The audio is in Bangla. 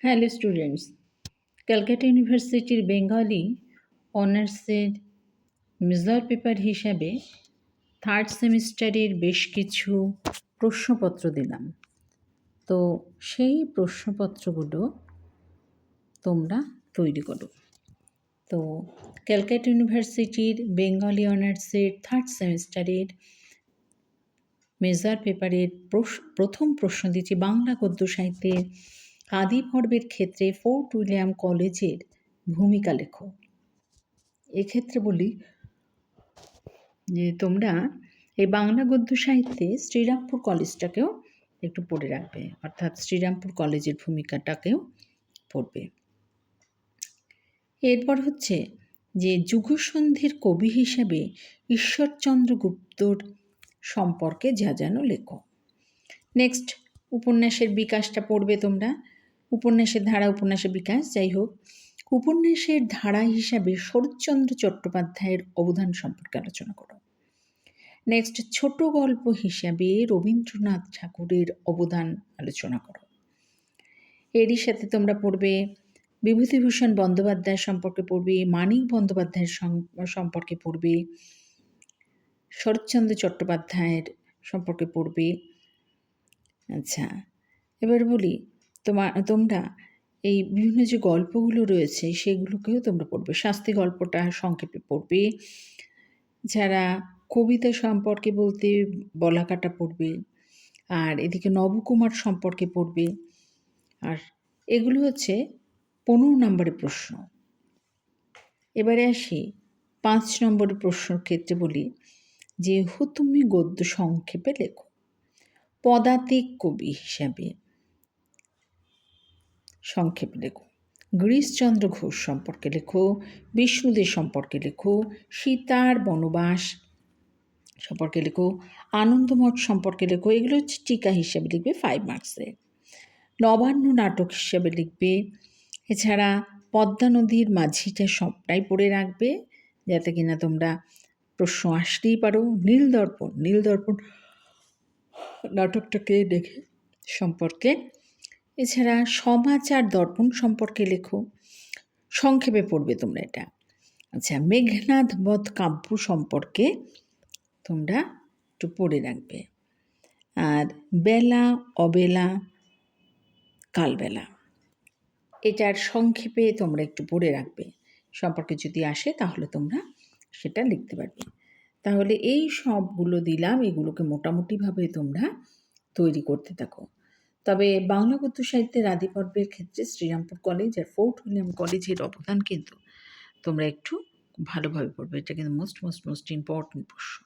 হ্যালো স্টুডেন্টস, ক্যালকাটা ইউনিভার্সিটির বেঙ্গলি অনার্সের মেজর পেপার হিসাবে থার্ড সেমিস্টারের বেশ কিছু প্রশ্নপত্র দিলাম। তো সেই প্রশ্নপত্রগুলো তোমরা তৈরি করো। তো ক্যালকাটা ইউনিভার্সিটির বেঙ্গলি অনার্সের থার্ড সেমিস্টারের মেজর পেপারের প্রথম প্রশ্ন দিচ্ছি, বাংলা গদ্য সাহিত্যের আদি পর্বের ক্ষেত্রে ফোর্ট উইলিয়াম কলেজের ভূমিকা লেখো। এক্ষেত্রে বলি যে তোমরা এই বাংলা গদ্য সাহিত্যে শ্রীরামপুর কলেজটাকেও একটু পড়ে রাখবে, অর্থাৎ শ্রীরামপুর কলেজের ভূমিকাটাকেও পড়বে। এরপর হচ্ছে যে যুগসন্ধির কবি হিসেবে ঈশ্বরচন্দ্র গুপ্তর সম্পর্কে যা যেন লেখো। নেক্সট উপন্যাসের বিকাশটা পড়বে তোমরা, উপন্যাসের ধারা, উপন্যাসের বিকাশ। যাই হোক, উপন্যাসের ধারা হিসাবে শরৎচন্দ্র চট্টোপাধ্যায়ের অবদান সম্পর্কে আলোচনা করো। নেক্সট ছোট গল্প হিসাবে রবীন্দ্রনাথ ঠাকুরের অবদান আলোচনা করো। এরই সাথে তোমরা পড়বে বিভূতিভূষণ বন্দ্যোপাধ্যায় সম্পর্কে পড়বে, মানিক বন্দ্যোপাধ্যায়ের সম্পর্কে পড়বে, শরৎচন্দ্র চট্টোপাধ্যায়ের সম্পর্কে পড়বে। আচ্ছা, এবার বলি তোমরা এই বিভিন্ন যে গল্পগুলো রয়েছে সেগুলোকেও তোমরা পড়বে। শাস্তি গল্পটা সংক্ষেপে পড়বে। যারা কবিতা সম্পর্কে বলতে বলাকাটা পড়বে, আর এদিকে নবকুমার সম্পর্কে পড়বে। আর এগুলো হচ্ছে 15 নম্বরের প্রশ্ন। এবারে আসি 5 নম্বরের প্রশ্নের ক্ষেত্রে বলি যে তুমি গদ্য সংক্ষেপে লেখো। পদাতিক কবি হিসাবে সংক্ষেপে লেখো। গিরিশচন্দ্র ঘোষ সম্পর্কে লেখো, বিষ্ণুদের সম্পর্কে লেখো, সীতার বনবাস সম্পর্কে লেখো, আনন্দমঠ সম্পর্কে লেখো। এগুলো হচ্ছে টিকা হিসেবে লিখবে 5 মার্কসে। নবান্ন নাটক হিসেবে লিখবে। এছাড়া পদ্মা নদীর মাঝিটা সবটাই পড়ে রাখবে, যাতে কিনা তোমরা প্রশ্ন আসতেই পারো। নীলদর্পণ নাটকটাকে দেখে সম্পর্কে। এছাড়া সমাচার দর্পণ সম্পর্কে লেখো, সংক্ষেপে পড়বে তোমরা এটা। আচ্ছা, মেঘনাদ বধ কাব্য সম্পর্কে তোমরা একটু পড়ে রাখবে। আর বেলা অবেলা কালবেলা, এটার সংক্ষেপে তোমরা একটু পড়ে রাখবে। সম্পর্কে যদি আসে তাহলে তোমরা সেটা লিখতে পারবে। তাহলে এই সবগুলো দিলাম, এগুলোকে মোটামুটিভাবে তোমরা তৈরি করতে থাকো। তবে বাংলা গদ্য সাহিত্যের আদি পর্বের ক্ষেত্রে শ্রীরামপুর কলেজ আর ফোর্ট উইলিয়াম কলেজের অবদান কিন্তু তোমরা একটু ভালোভাবে পড়বে। এটা কিন্তু মোস্ট ইম্পর্টেন্ট প্রশ্ন।